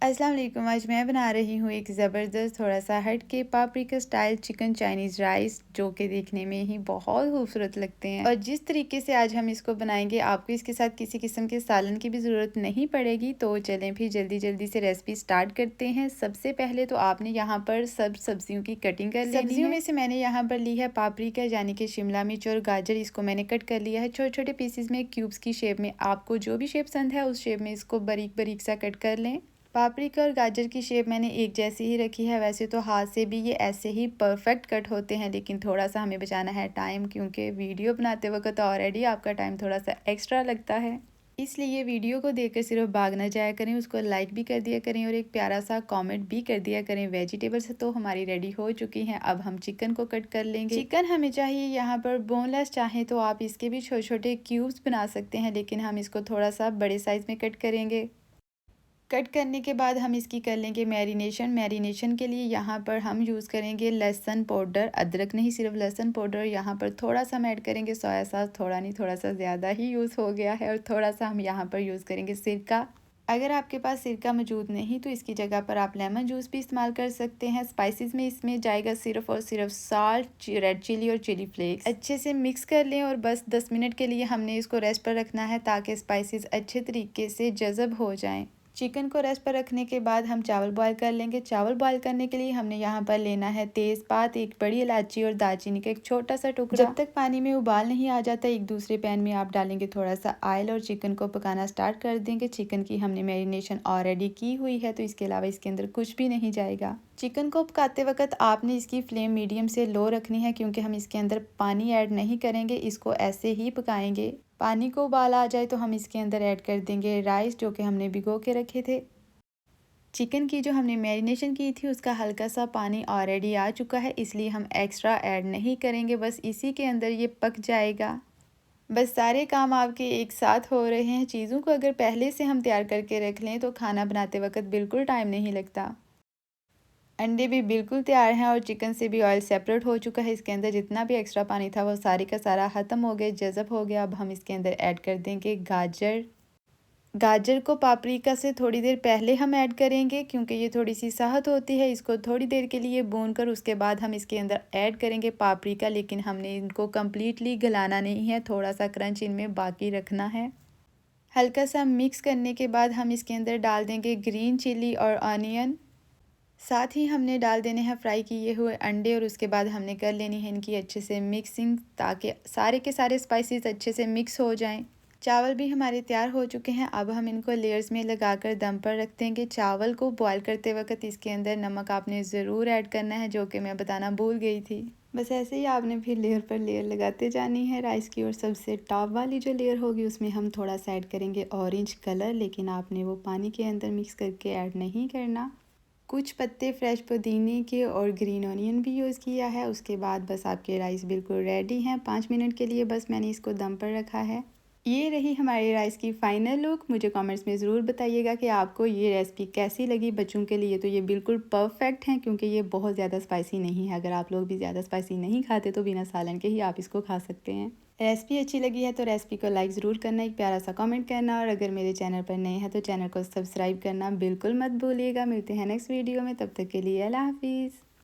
अस्सलाम वालेकुम। आज मैं बना रही हूँ एक ज़बरदस्त थोड़ा सा हट के paprika style chicken Chinese rice, जो कि देखने में ही बहुत खूबसूरत लगते हैं। और जिस तरीके से आज हम इसको बनाएंगे, आपको इसके साथ किसी किस्म के सालन की भी ज़रूरत नहीं पड़ेगी। तो चलें फिर जल्दी जल्दी से रेसिपी स्टार्ट करते हैं। सबसे पहले तो आपने यहाँ पर सब सब्जियों की कटिंग कर लेनी है। सब्जियों में से मैंने यहाँ पर ली है पापरिका यानी कि शिमला मिर्च और गाजर। इसको मैंने कट कर लिया है छोटे छोटे पीसेस में, क्यूब्स की शेप में। आपको जो भी शेप पसंद है उस शेप में इसको बारीक बारीक सा कट कर लें। पापरिका और गाजर की शेप मैंने एक जैसी ही रखी है। वैसे तो हाथ से भी ये ऐसे ही परफेक्ट कट होते हैं, लेकिन थोड़ा सा हमें बचाना है टाइम, क्योंकि वीडियो बनाते वक्त ऑलरेडी आपका टाइम थोड़ा सा एक्स्ट्रा लगता है। इसलिए वीडियो को देखकर सिर्फ भाग ना जाया करें, उसको लाइक भी कर दिया करें और एक प्यारा सा कमेंट भी कर दिया करें। वेजिटेबल्स तो हमारी रेडी हो चुकी हैं। अब हम चिकन को कट कर लेंगे। चिकन हमें चाहिए यहाँ पर बोनलेस, चाहे तो आप इसके भी छोटे छोटे क्यूब्स बना सकते हैं, लेकिन हम इसको थोड़ा सा बड़े साइज में कट करेंगे। कट करने के बाद हम इसकी कर लेंगे मैरिनेशन के लिए यहाँ पर हम यूज़ करेंगे लहसुन पाउडर, अदरक नहीं, सिर्फ लहसुन पाउडर। यहाँ पर थोड़ा सा हम ऐड करेंगे सोया सॉस, थोड़ा नहीं थोड़ा सा ज़्यादा ही यूज़ हो गया है। और थोड़ा सा हम यहाँ पर यूज़ करेंगे सिरका। अगर आपके पास सिरका मौजूद नहीं तो इसकी जगह पर आप लेमन जूस भी इस्तेमाल कर सकते हैं। स्पाइसेस में इसमें जाएगा सिर्फ और सिर्फ साल्ट, रेड चिली और चिली फ्लेक्स। अच्छे से मिक्स कर लें और बस 10 मिनट के लिए हमने इसको रेस्ट पर रखना है, ताकि स्पाइसेस अच्छे तरीके से जज़ब हो जाएं। चिकन को रेस्ट पर रखने के बाद हम चावल बॉयल कर लेंगे। चावल बॉयल करने के लिए हमने यहाँ पर लेना है तेज़पात, एक बड़ी इलायची और दालचीनी का एक छोटा सा टुकड़ा। जब तक पानी में उबाल नहीं आ जाता, एक दूसरे पैन में आप डालेंगे थोड़ा सा ऑयल और चिकन को पकाना स्टार्ट कर देंगे। चिकन की हमने मैरिनेशन ऑलरेडी की हुई है, तो इसके अलावा इसके अंदर कुछ भी नहीं जाएगा। चिकन को पकाते वक्त आपने इसकी फ्लेम मीडियम से लो रखनी है, क्योंकि हम इसके अंदर पानी ऐड नहीं करेंगे, इसको ऐसे ही पकाएंगे। पानी को उबाल आ जाए तो हम इसके अंदर ऐड कर देंगे राइस, जो कि हमने भिगो के रखे थे। चिकन की जो हमने मैरिनेशन की थी उसका हल्का सा पानी ऑलरेडी आ चुका है, इसलिए हम एक्स्ट्रा ऐड नहीं करेंगे, बस इसी के अंदर ये पक जाएगा। बस सारे काम आपके एक साथ हो रहे हैं। चीज़ों को अगर पहले से हम तैयार करके रख लें तो खाना बनाते वक्त बिल्कुल टाइम नहीं लगता। अंडे भी बिल्कुल तैयार हैं और चिकन से भी ऑयल सेपरेट हो चुका है। इसके अंदर जितना भी एक्स्ट्रा पानी था वो सारी का सारा ख़त्म हो गया, जज़ब हो गया। अब हम इसके अंदर ऐड कर देंगे गाजर। गाजर को पापरिका से थोड़ी देर पहले हम ऐड करेंगे, क्योंकि ये थोड़ी सी सहत होती है। इसको थोड़ी देर के लिए भून कर उसके बाद हम इसके अंदर ऐड करेंगे पापरिका, लेकिन हमने इनको कम्प्लीटली गलाना नहीं है, थोड़ा सा क्रंच इनमें बाकी रखना है। हल्का सा मिक्स करने के बाद हम इसके अंदर डाल देंगे ग्रीन चिली और ऑनियन। साथ ही हमने डाल देने हैं फ्राई किए हुए अंडे, और उसके बाद हमने कर लेनी है इनकी अच्छे से मिक्सिंग, ताकि सारे के सारे स्पाइसेस अच्छे से मिक्स हो जाएं। चावल भी हमारे तैयार हो चुके हैं। अब हम इनको लेयर्स में लगाकर दम पर रख देंगे। चावल को बॉयल करते वक्त इसके अंदर नमक आपने ज़रूर ऐड करना है, जो कि मैं बताना भूल गई थी। बस ऐसे ही आपने फिर लेयर पर लेयर लगाते जानी है राइस की। और सबसे टॉप वाली जो लेयर होगी उसमें हम थोड़ा सा ऐड करेंगे ऑरेंज कलर, लेकिन आपने वो पानी के अंदर मिक्स करके ऐड नहीं करना। कुछ पत्ते फ्रेश पुदीने के और ग्रीन ऑनियन भी यूज़ किया है। उसके बाद बस आपके राइस बिल्कुल रेडी हैं। 5 मिनट के लिए बस मैंने इसको दम पर रखा है। ये रही हमारे राइस की फ़ाइनल लुक। मुझे कमेंट्स में ज़रूर बताइएगा कि आपको ये रेसिपी कैसी लगी। बच्चों के लिए तो ये बिल्कुल परफेक्ट हैं, क्योंकि ये बहुत ज़्यादा स्पाइसी नहीं है। अगर आप लोग भी ज़्यादा स्पाइसी नहीं खाते तो बिना सालन के ही आप इसको खा सकते हैं। रेसिपी अच्छी लगी है तो रेसिपी को लाइक ज़रूर करना, एक प्यारा सा कमेंट करना, और अगर मेरे चैनल पर नए हैं तो चैनल को सब्सक्राइब करना बिल्कुल मत भूलिएगा। मिलते हैं नेक्स्ट वीडियो में, तब तक के लिए अल्लाह हाफिज़।